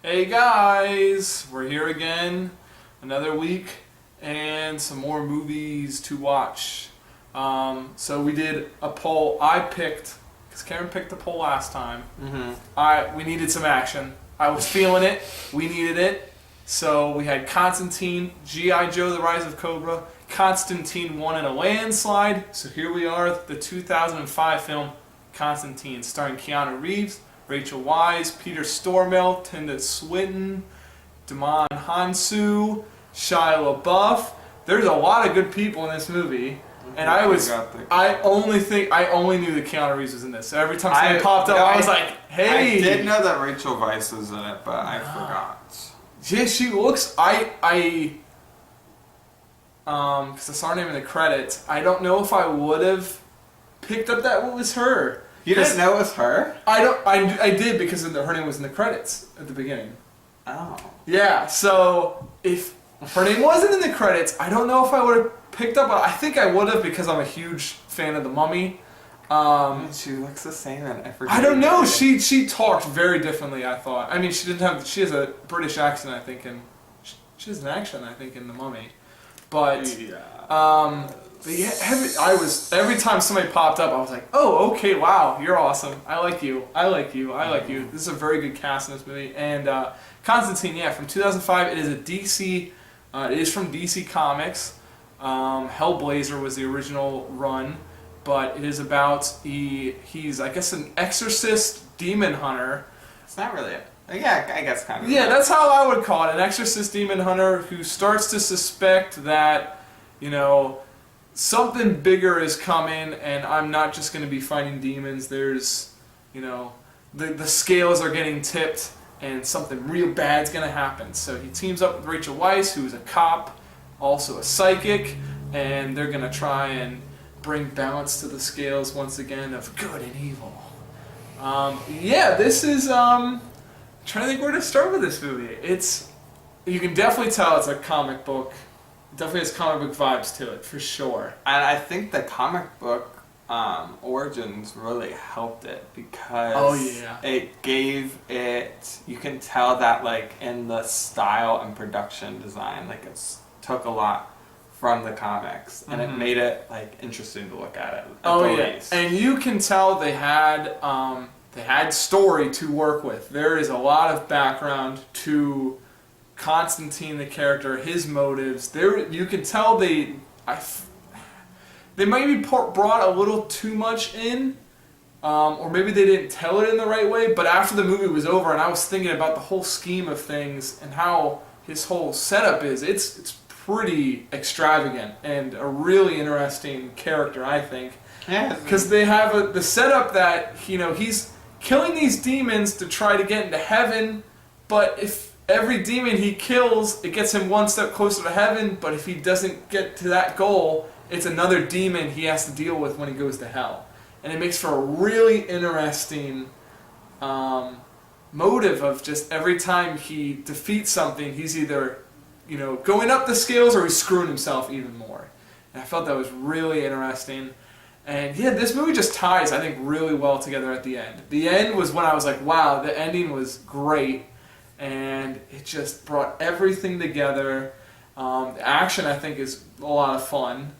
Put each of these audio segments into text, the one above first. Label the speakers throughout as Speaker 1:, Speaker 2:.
Speaker 1: Hey guys, we're here again, another week, and some more movies to watch. So we did a poll. I picked, because Karen picked the poll last time. We needed some action. I was feeling it. We needed it. So we had Constantine, G.I. Joe: The Rise of Cobra. Constantine won in a landslide. So here we are, the 2005 film Constantine, starring Keanu Reeves, Rachel Weisz, Peter Stormare, Tilda Swinton, Damon Hansu, Shia LaBeouf. There's a lot of good people in this movie, and I only knew that Keanu Reeves was in this. So every time something popped up, I was like, "Hey!"
Speaker 2: I did know that Rachel Weisz was in it, but I forgot.
Speaker 1: Yeah, she looks. Because I saw her name in the credits. I don't know if I would have picked up that it was her.
Speaker 2: You just know it was her?
Speaker 1: I did because her name was in the credits at the beginning.
Speaker 2: Oh.
Speaker 1: Yeah, so if her name wasn't in the credits, I don't know if I would have picked up. I think I would have because I'm a huge fan of The Mummy.
Speaker 2: She looks the same in every.
Speaker 1: I don't know. She talked very differently. I thought. I mean, she has a British accent. I think, and she has an accent. I think in The Mummy, but But yeah, every time somebody popped up, I was like, "Oh, okay, wow, you're awesome. I like you. I like you. I like you." This is a very good cast in this movie. And Constantine, yeah, from 2005. It is a DC. It is from DC Comics. Hellblazer was the original run, but it is about he's I guess an exorcist demon hunter.
Speaker 2: It's not really. Yeah, I guess kind of.
Speaker 1: Yeah, that's how I would call it. An exorcist demon hunter who starts to suspect that, something bigger is coming, and I'm not just going to be fighting demons. There's, the scales are getting tipped, and something real bad's going to happen. So he teams up with Rachel Weisz, who's a cop, also a psychic, and they're going to try and bring balance to the scales once again of good and evil. This is, I'm trying to think where to start with this movie. You can definitely tell it's a comic book. Definitely has comic book vibes to it, for sure.
Speaker 2: And I think the comic book origins really helped it because it gave it, you can tell that in the style and production design, it took a lot from the comics, and it made it interesting to look at it.
Speaker 1: And you can tell they had story to work with. There is a lot of background to Constantine, the character, his motives. You can tell they maybe brought a little too much in, or maybe they didn't tell it in the right way. But after the movie was over, and I was thinking about the whole scheme of things and how his whole setup is, it's pretty extravagant and a really interesting character, I think.
Speaker 2: Yeah.
Speaker 1: Because they have the setup that he's killing these demons to try to get into heaven, but if every demon he kills, it gets him one step closer to heaven, but if he doesn't get to that goal, it's another demon he has to deal with when he goes to hell. And it makes for a really interesting motive of just every time he defeats something, he's either going up the scales or he's screwing himself even more. And I felt that was really interesting. And yeah, this movie just ties, I think, really well together at the end. The end was when I was like, wow, the ending was great. And it just brought everything together. The action, I think, is a lot of fun.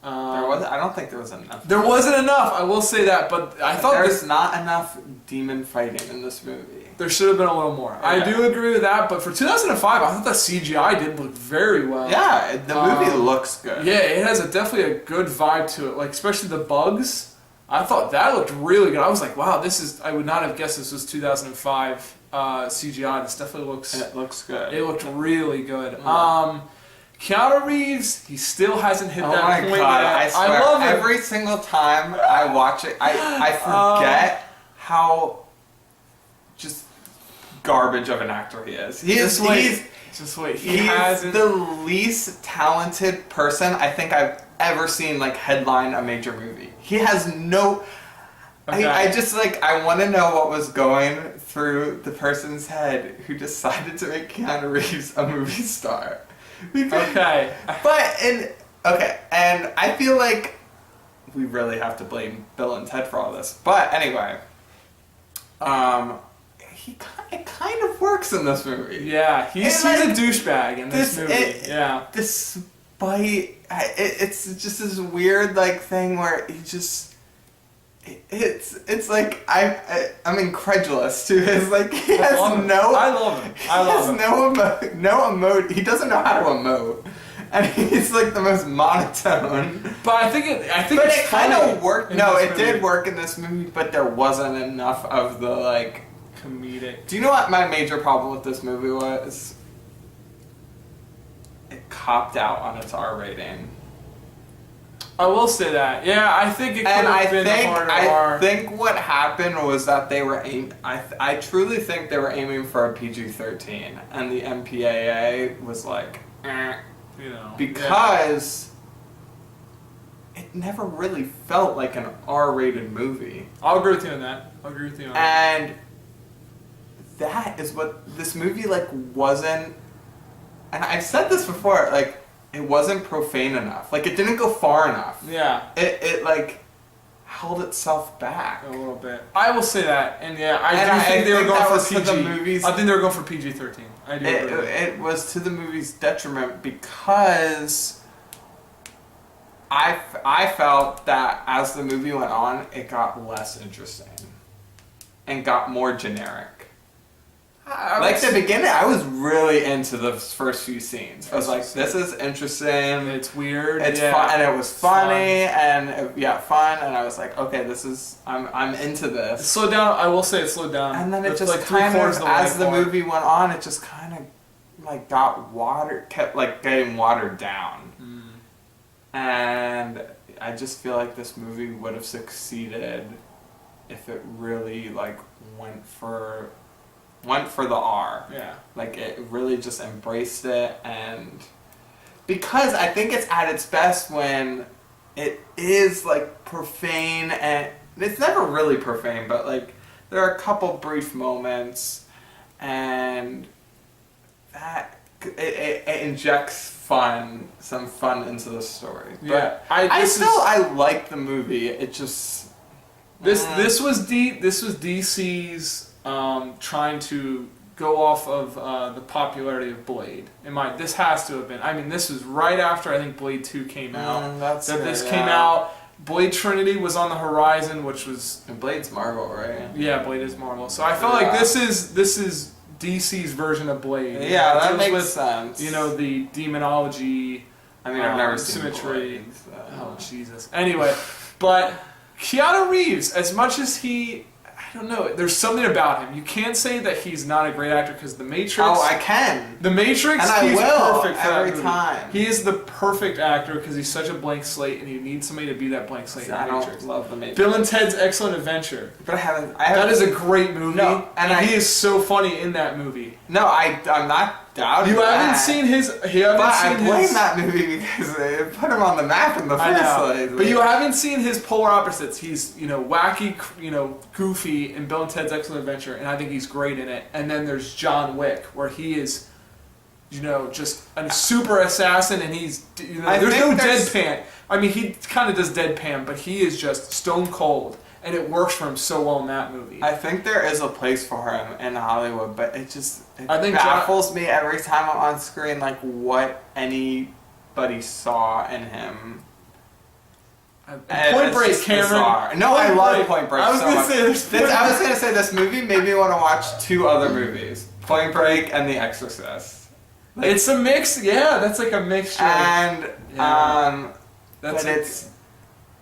Speaker 2: I don't think there was enough.
Speaker 1: There wasn't enough, I will say that. But I thought
Speaker 2: there's not enough demon fighting in this movie.
Speaker 1: There should have been a little more. Yeah. I do agree with that. But for 2005, I thought the CGI did look very well.
Speaker 2: Yeah, the movie looks good.
Speaker 1: Yeah, it has definitely a good vibe to it. Especially the bugs. I thought that looked really good. I was like, wow, I would not have guessed this was 2005. CGI. This definitely looks.
Speaker 2: It looks good.
Speaker 1: It looked really good. Keanu Reeves, he still hasn't hit that point yet.
Speaker 2: I swear,
Speaker 1: I love it.
Speaker 2: Every single time I watch it, I forget how just garbage of an actor he is. He's the least talented person I think I've ever seen headline a major movie. He has no. Okay. I want to know what was going through the person's head who decided to make Keanu Reeves a movie star. And I feel like we really have to blame Bill and Ted for all this. But anyway, it kind of works in this movie.
Speaker 1: Yeah, he's
Speaker 2: like,
Speaker 1: a douchebag in this movie. Yeah.
Speaker 2: Despite it's just this weird like thing where he just it's like I'm incredulous to his like he has no
Speaker 1: I love him. I love him.
Speaker 2: No emote. He doesn't know how to emote. And he's like the most monotone.
Speaker 1: But I think it
Speaker 2: kind of worked. No, it
Speaker 1: movie.
Speaker 2: did work in this movie, but there wasn't enough of the like
Speaker 1: comedic.
Speaker 2: Do you know what my major problem with this movie was? It copped out on its R rating.
Speaker 1: I will say that. Yeah, I think it could have been harder.
Speaker 2: I think what happened was that they were I truly think they were aiming for a PG-13, and the MPAA was like,
Speaker 1: you know,
Speaker 2: because it never really felt like an R-rated movie.
Speaker 1: I'll agree with you on that.
Speaker 2: And that is what this movie like wasn't. And I've said this before, like it wasn't profane enough. Like it didn't go far enough.
Speaker 1: Yeah.
Speaker 2: It like held itself back
Speaker 1: a little bit. I will say that, and yeah, I think they were going for PG.
Speaker 2: The movies,
Speaker 1: I think they were going for PG-13. I do.
Speaker 2: It was to the movie's detriment because I felt that as the movie went on, it got less interesting and got more generic. Like the beginning, I was really into the first few scenes. I was like, "This is interesting.
Speaker 1: It's weird.
Speaker 2: It's fun, and it was funny, fun." And I was like, "Okay, this is I'm into this."
Speaker 1: It slowed down. I will say it slowed down.
Speaker 2: And then it just like kind of, as the movie went on, it just kind of like kept like getting watered down. And I just feel like this movie would have succeeded if it really like went for the R.
Speaker 1: Yeah.
Speaker 2: Like it really just embraced it, and because I think it's at its best when it is like profane, and it's never really profane, but like there are a couple brief moments, and that it injects some fun into the story.
Speaker 1: Yeah.
Speaker 2: But I like the movie. It just
Speaker 1: this was DC's trying to go off of the popularity of Blade. This has to have been. I mean, this was right after I think Blade 2 came out. Came out. Blade Trinity was on the horizon, which was.
Speaker 2: And Blade's Marvel, right?
Speaker 1: Yeah, Blade is Marvel. So I felt like this is DC's version of Blade.
Speaker 2: Yeah, that makes sense.
Speaker 1: You know, the demonology.
Speaker 2: I mean, I've never seen
Speaker 1: symmetry.
Speaker 2: Blade, so.
Speaker 1: Oh Jesus. Anyway, but Keanu Reeves, as much as he. I don't know. There's something about him. You can't say that he's not a great actor because The Matrix.
Speaker 2: Oh, I can.
Speaker 1: The Matrix.
Speaker 2: And
Speaker 1: he's perfect for
Speaker 2: every
Speaker 1: that movie.
Speaker 2: time.
Speaker 1: He is the perfect actor because he's such a blank slate, and you need somebody to be that blank slate.
Speaker 2: I don't love The Matrix.
Speaker 1: Bill and Ted's Excellent Adventure.
Speaker 2: But I haven't.
Speaker 1: That is a great movie.
Speaker 2: No,
Speaker 1: and he is so funny in that movie.
Speaker 2: No, I'm not doubting.
Speaker 1: You haven't seen his.
Speaker 2: I blame that movie because they put him on the map in the first place.
Speaker 1: But you haven't seen his polar opposites. He's wacky, goofy in Bill and Ted's Excellent Adventure, and I think he's great in it. And then there's John Wick, where he is, just a super assassin, and he's there's no deadpan. I mean, he kind of does deadpan, but he is just stone cold. And it works for him so well in that movie.
Speaker 2: I think there is a place for him in Hollywood, but it baffles me every time I'm on screen, like what anybody saw in him.
Speaker 1: Point Break, Cameron.
Speaker 2: Bizarre. No, I love Point Break. I was gonna say this movie made me want to watch two other movies: Point Break and The Exorcist.
Speaker 1: It's a mix. Yeah, that's like a mixture.
Speaker 2: And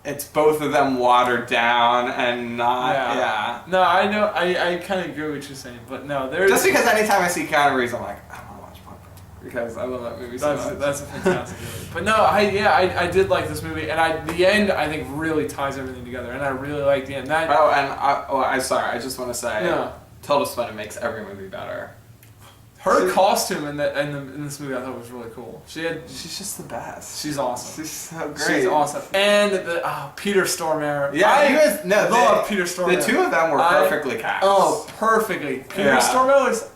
Speaker 2: it's both of them watered down and not. Yeah.
Speaker 1: No, I know. I kind of agree what you're saying, but no, there's
Speaker 2: just because anytime I see Keanu Reeves, I'm like, I want to watch Point Break because I love that movie so much.
Speaker 1: That's a fantastic movie. But no, I did like this movie, and the end I think really ties everything together, and I really like the end.
Speaker 2: I'm sorry. I just want to say, Tilda Swinton makes every movie better.
Speaker 1: Her costume in this movie I thought was really cool.
Speaker 2: She's just the best.
Speaker 1: She's awesome.
Speaker 2: She's so great.
Speaker 1: She's awesome. And Peter Stormare.
Speaker 2: Yeah,
Speaker 1: I love Peter Stormare.
Speaker 2: The two of them were perfectly cast.
Speaker 1: Oh, perfectly. Peter Stormare is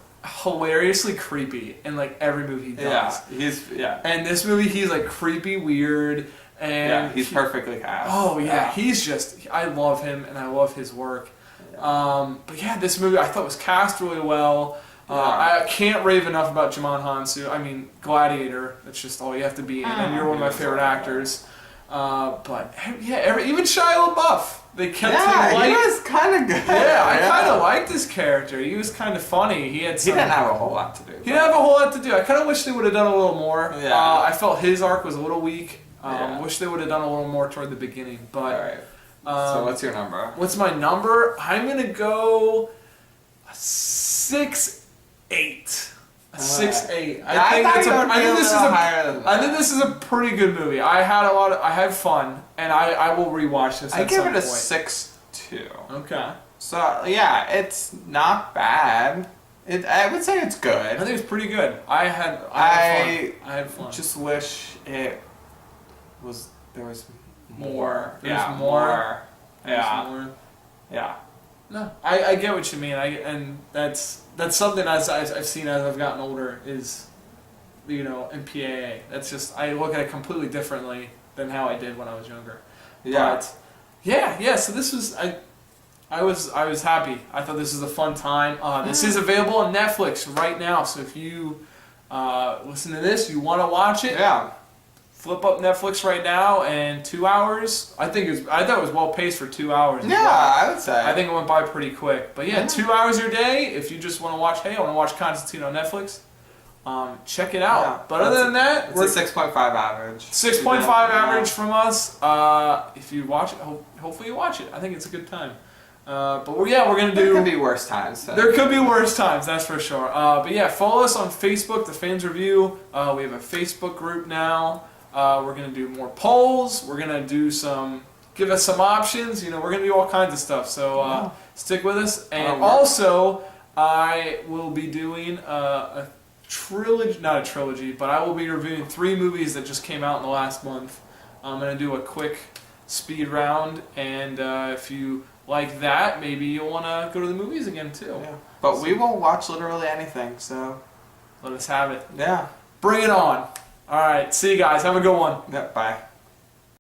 Speaker 1: hilariously creepy in like every movie he does. And this movie he's like creepy, weird, and
Speaker 2: he's perfectly cast.
Speaker 1: Oh yeah, he's just. I love him and I love his work. But yeah, this movie I thought was cast really well. I can't rave enough about Jimon Hansu. I mean, Gladiator. That's just all you have to be in, and you're one of my favorite actors. But yeah, even Shia LaBeouf. They kept him light.
Speaker 2: He was kind of good.
Speaker 1: Yeah, I kind of liked his character. He was kind of funny. He didn't
Speaker 2: have a whole lot to do.
Speaker 1: He didn't have a whole lot to do. I kind of wish they would have done a little more.
Speaker 2: Yeah.
Speaker 1: I felt his arc was a little weak. Wish they would have done a little more toward the beginning. But
Speaker 2: all right. So what's your number?
Speaker 1: What's my number? I'm gonna go 6'8". 6'8". I think this is a pretty good movie. I had fun, and I will rewatch this.
Speaker 2: I give it a 6.2.
Speaker 1: Okay.
Speaker 2: So yeah, it's not bad. I would say it's good.
Speaker 1: I think it's pretty good. I had fun.
Speaker 2: Just wish there was more.
Speaker 1: There's more.
Speaker 2: Yeah. Yeah.
Speaker 1: No, I get what you mean. And that's something I've seen as I've gotten older is, in PAA. That's just, I look at it completely differently than how I did when I was younger.
Speaker 2: Yeah.
Speaker 1: But yeah. So this was I was happy. I thought this was a fun time. This is available on Netflix right now. So if you listen to this, you want to watch it.
Speaker 2: Yeah.
Speaker 1: Flip up Netflix right now, and 2 hours. I thought it was well paced for 2 hours.
Speaker 2: Yeah, I would say.
Speaker 1: I think it went by pretty quick. But yeah, 2 hours your day. If you just want to watch, I want to watch Constantine on Netflix. Check it out.
Speaker 2: Yeah,
Speaker 1: but other than that,
Speaker 2: it's a 6.5 average.
Speaker 1: 6.5 average from us. If you watch it, hopefully you watch it. I think it's a good time. But we're gonna do.
Speaker 2: There could be worse times. So.
Speaker 1: There could be worse times, that's for sure. But yeah, follow us on Facebook, The Fans Review. We have a Facebook group now. We're going to do more polls. We're going to do give us some options. We're going to do all kinds of stuff. So stick with us. And also, I will be doing a trilogy, not a trilogy, but I will be reviewing 3 movies that just came out in the last month. I'm going to do a quick speed round. And if you like that, maybe you'll want to go to the movies again too.
Speaker 2: Yeah. But we will watch literally anything. So
Speaker 1: let us have it.
Speaker 2: Yeah.
Speaker 1: Bring it on. All right, see you guys. Have a good one.
Speaker 2: Yeah, bye.